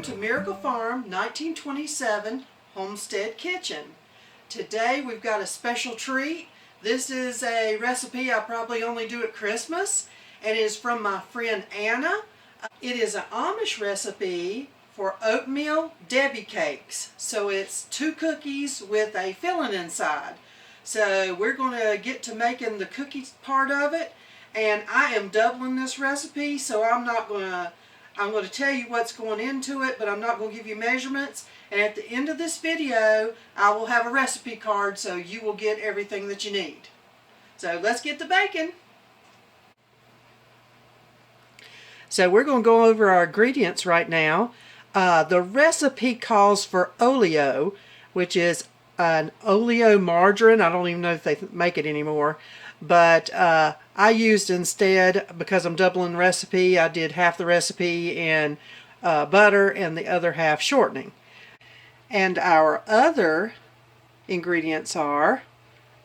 to Miracle Farm 1927 Homestead Kitchen. Today we've got a special treat. This is a recipe I probably only do at Christmas, and it is from my friend Anna. It is an Amish recipe for oatmeal Debbie cakes. So it's 2 cookies with a filling inside. So we're going to get to making the cookies part of it, and I am doubling this recipe, so I'm going to tell you what's going into it, but I'm not going to give you measurements. And at the end of this video, I will have a recipe card so you will get everything that you need. So let's get to baking. So we're going to go over our ingredients right now. The recipe calls for oleo, which is an oleo margarine. I don't even know if they make it anymore. But I used instead, because I'm doubling the recipe, I did half the recipe in butter and the other half shortening. And our other ingredients are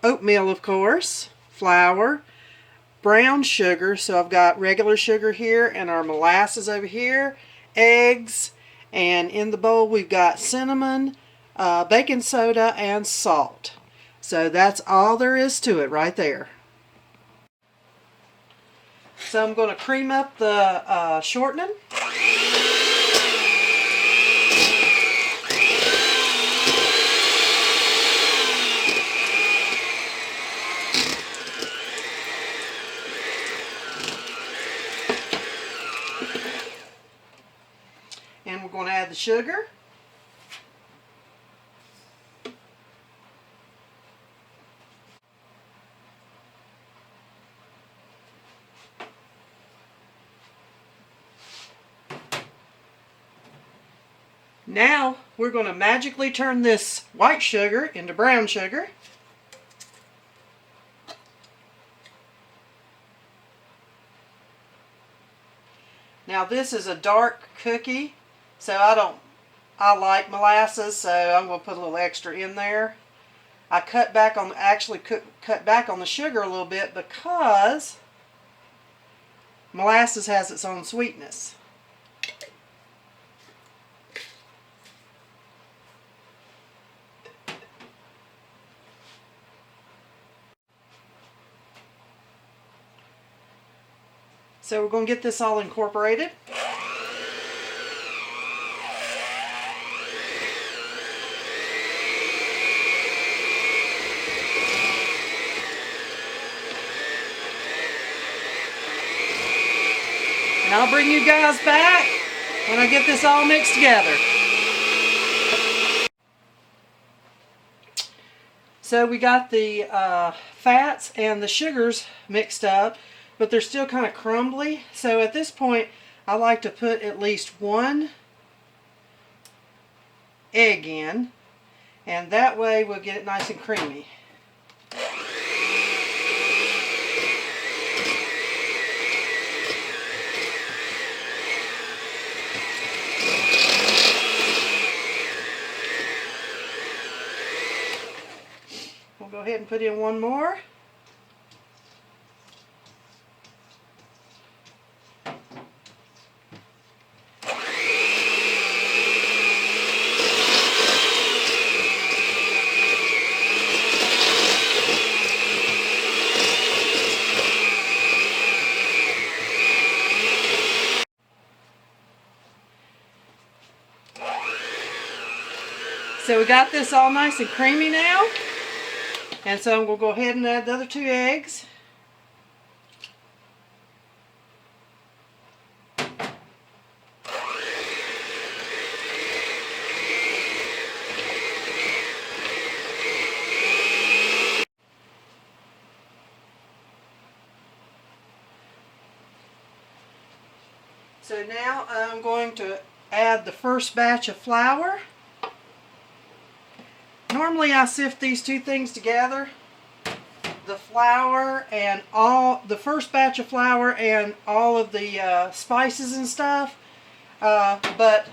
oatmeal, of course, flour, brown sugar, so I've got regular sugar here and our molasses over here, eggs, and in the bowl we've got cinnamon, baking soda, and salt. So that's all there is to it right there. So I'm going to cream up the shortening. And we're going to add the sugar. Now we're going to magically turn this white sugar into brown sugar. Now this is a dark cookie, so I like molasses, so I'm going to put a little extra in there. I cut back on the sugar a little bit because molasses has its own sweetness. So we're going to get this all incorporated. And I'll bring you guys back when I get this all mixed together. So we got the fats and the sugars mixed up, but they're still kind of crumbly. So at this point, I like to put at least 1 egg in, and that way we'll get it nice and creamy. We'll go ahead and put in 1 more. So we got this all nice and creamy now. And so I'm going to go ahead and add the other 2 eggs. So now I'm going to add the first batch of flour. Normally I sift these 2 things together, the flour and the first batch of flour and all of the spices and stuff, but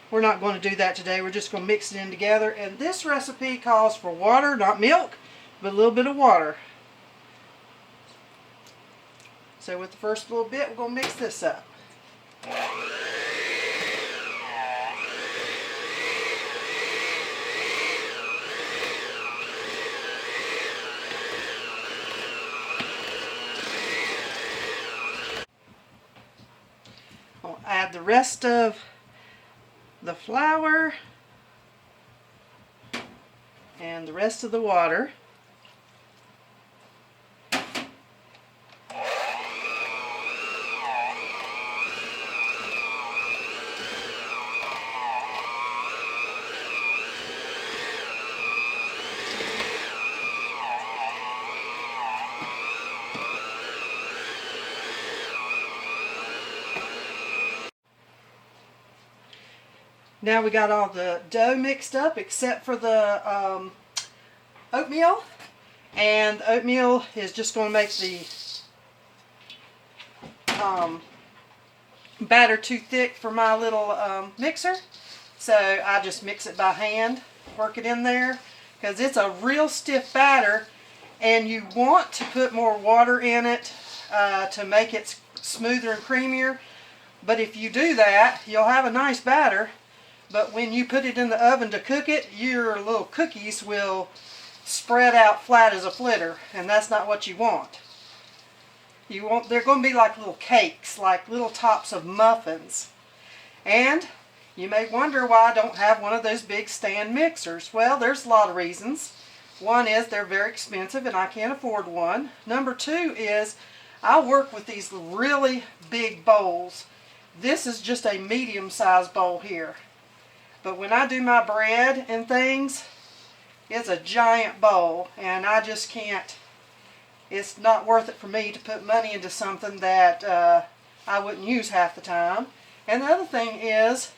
we're not going to do that today. We're just going to mix it in together, and this recipe calls for water, not milk, but a little bit of water. So with the first little bit, we're going to mix this up. rest of the flour and the rest of the water. Now we got all the dough mixed up except for the oatmeal, and the oatmeal is just going to make the batter too thick for my little mixer, so I just mix it by hand, work it in there, because it's a real stiff batter, and you want to put more water in it to make it smoother and creamier. But if you do that, you'll have a nice batter. But when you put it in the oven to cook it, your little cookies will spread out flat as a flitter, and that's not what you want. They're going to be like little cakes, like little tops of muffins. And you may wonder why I don't have one of those big stand mixers. Well, there's a lot of reasons. One is they're very expensive and I can't afford one. Number two is I work with these really big bowls. This is just a medium-sized bowl here. But when I do my bread and things, it's a giant bowl, and I just can't, it's not worth it for me to put money into something that I wouldn't use half the time. And the other thing is,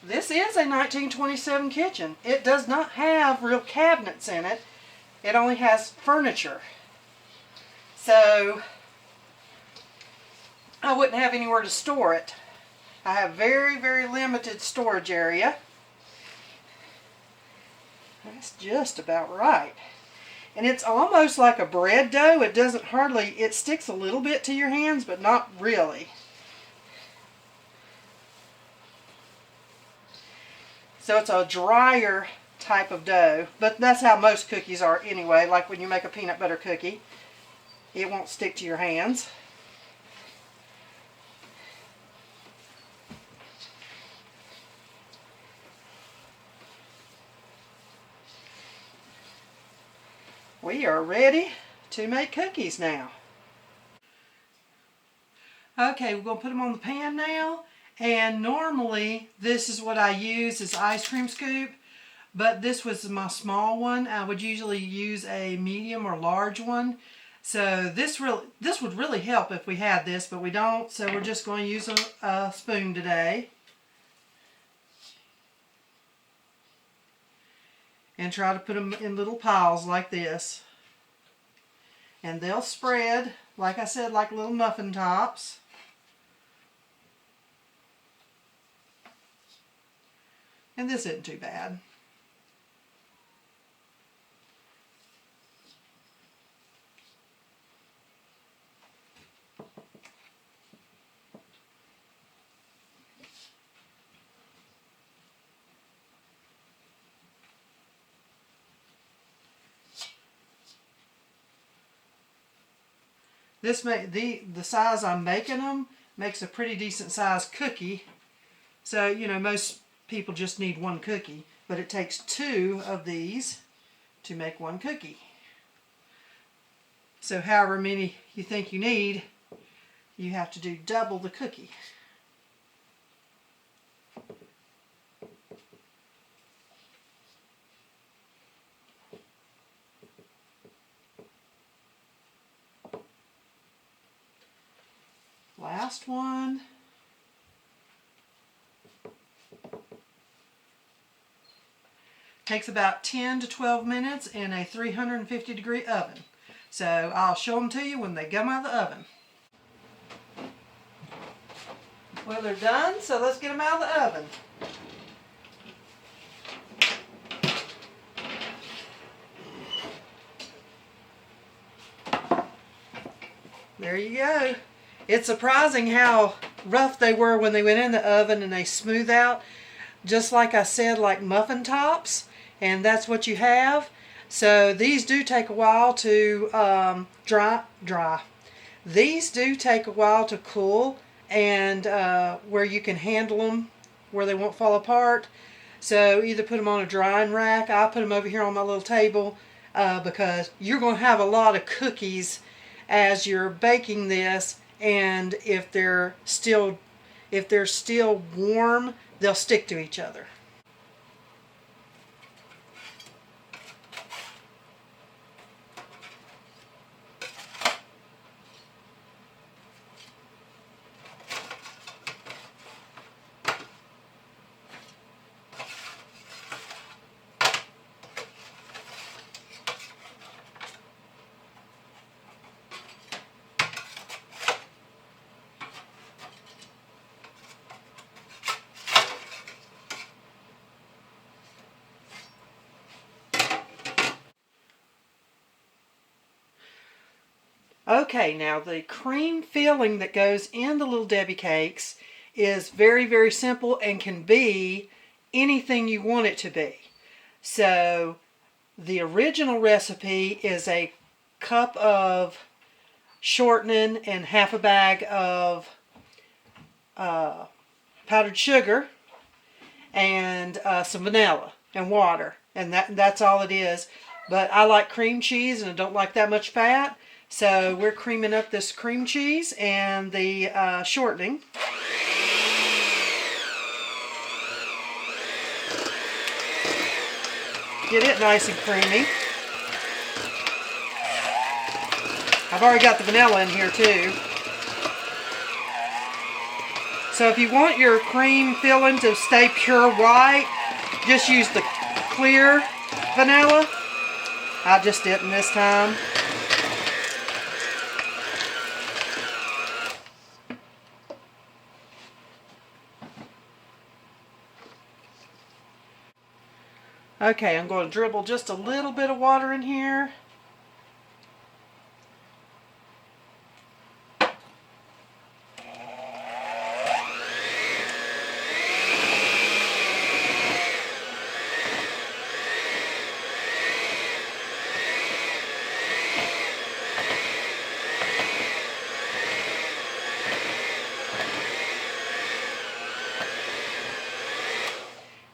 this is a 1927 kitchen. It does not have real cabinets in it. It only has furniture. So, I wouldn't have anywhere to store it. I have very, very limited storage area. That's just about right. And it's almost like a bread dough. It doesn't hardly, it sticks a little bit to your hands, but not really. So it's a drier type of dough, but that's how most cookies are anyway. Like when you make a peanut butter cookie, it won't stick to your hands. We are ready to make cookies now. Okay, we're going to put them on the pan now. And normally, this is what I use as ice cream scoop. But this was my small one. I would usually use a medium or large one. So this would really help if we had this, but we don't. So we're just going to use a spoon today. And try to put them in little piles like this. And they'll spread, like I said, like little muffin tops. And this isn't too bad. This the size I'm making them makes a pretty decent sized cookie. So, you know, most people just need one cookie, but it takes 2 of these to make one cookie. So however many you think you need, you have to do double the cookie. Last one. Takes about 10 to 12 minutes in a 350-degree oven. So I'll show them to you when they come out of the oven. Well, they're done, so let's get them out of the oven. There you go. It's surprising how rough they were when they went in the oven and they smooth out. Just like I said, like muffin tops. And that's what you have. So these do take a while to dry. These do take a while to cool. and where you can handle them where they won't fall apart. So either put them on a drying rack. I put them over here on my little table because you're going to have a lot of cookies as you're baking this, and if they're still warm, they'll stick to each other. Okay, now the cream filling that goes in the Little Debbie cakes is very, very simple and can be anything you want it to be. So the original recipe is a cup of shortening and half a bag of powdered sugar and some vanilla and water, and that's all it is. But I like cream cheese and I don't like that much fat. So we're creaming up this cream cheese and the shortening. Get it nice and creamy. I've already got the vanilla in here too. So if you want your cream filling to stay pure white, just use the clear vanilla. I just didn't this time. Okay, I'm going to dribble just a little bit of water in here.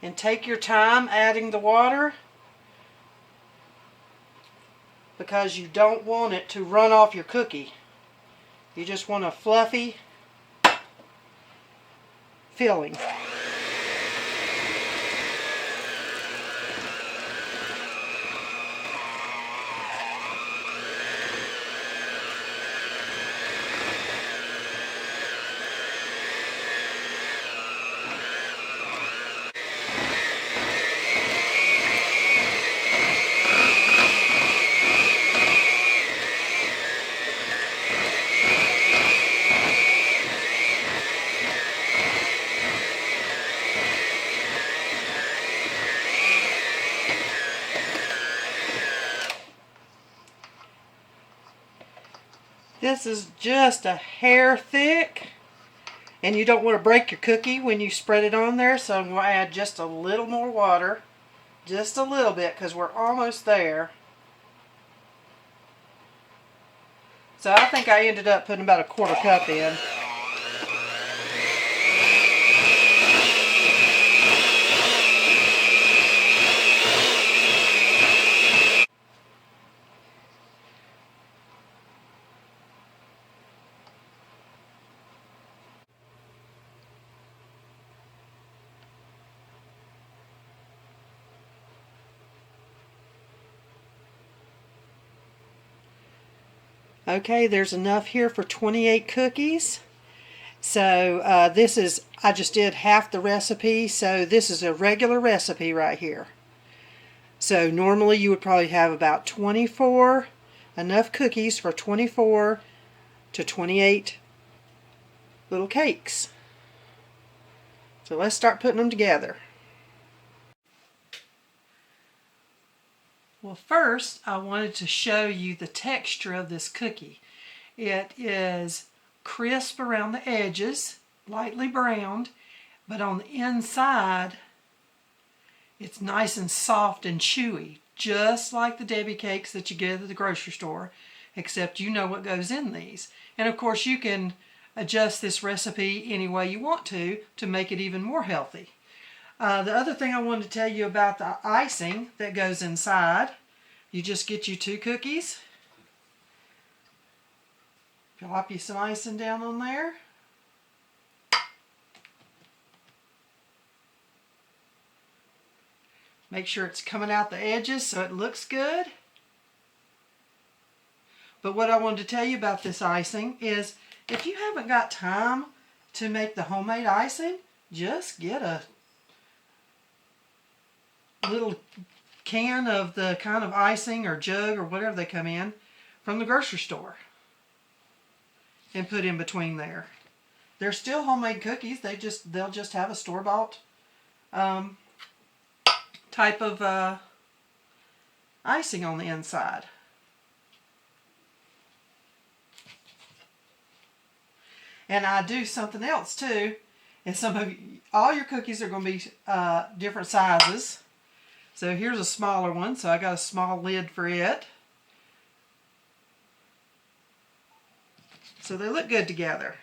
And take your time adding the water because you don't want it to run off your cookie. You just want a fluffy filling. This is just a hair thick, and you don't want to break your cookie when you spread it on there, so I'm going to add just a little more water, just a little bit, because we're almost there. So I think I ended up putting about a quarter cup in. Okay, there's enough here for 28 cookies. So I just did half the recipe, so this is a regular recipe right here. So normally you would probably have about 24, enough cookies for 24 to 28 little cakes. So let's start putting them together. Well, first I wanted to show you the texture of this cookie. It is crisp around the edges, lightly browned, but on the inside it's nice and soft and chewy, just like the Debbie cakes that you get at the grocery store, except you know what goes in these. And of course you can adjust this recipe any way you want to make it even more healthy. The other thing I wanted to tell you about the icing that goes inside, you just get you 2 cookies, drop you some icing down on there. Make sure it's coming out the edges so it looks good. But what I wanted to tell you about this icing is if you haven't got time to make the homemade icing, just get a little can of the kind of icing or jug or whatever they come in from the grocery store and put in between there. They're still homemade cookies. They'll just have a store-bought type of icing on the inside. And I do something else too. And all your cookies are going to be different sizes. So here's a smaller one, so I got a small lid for it. So they look good together.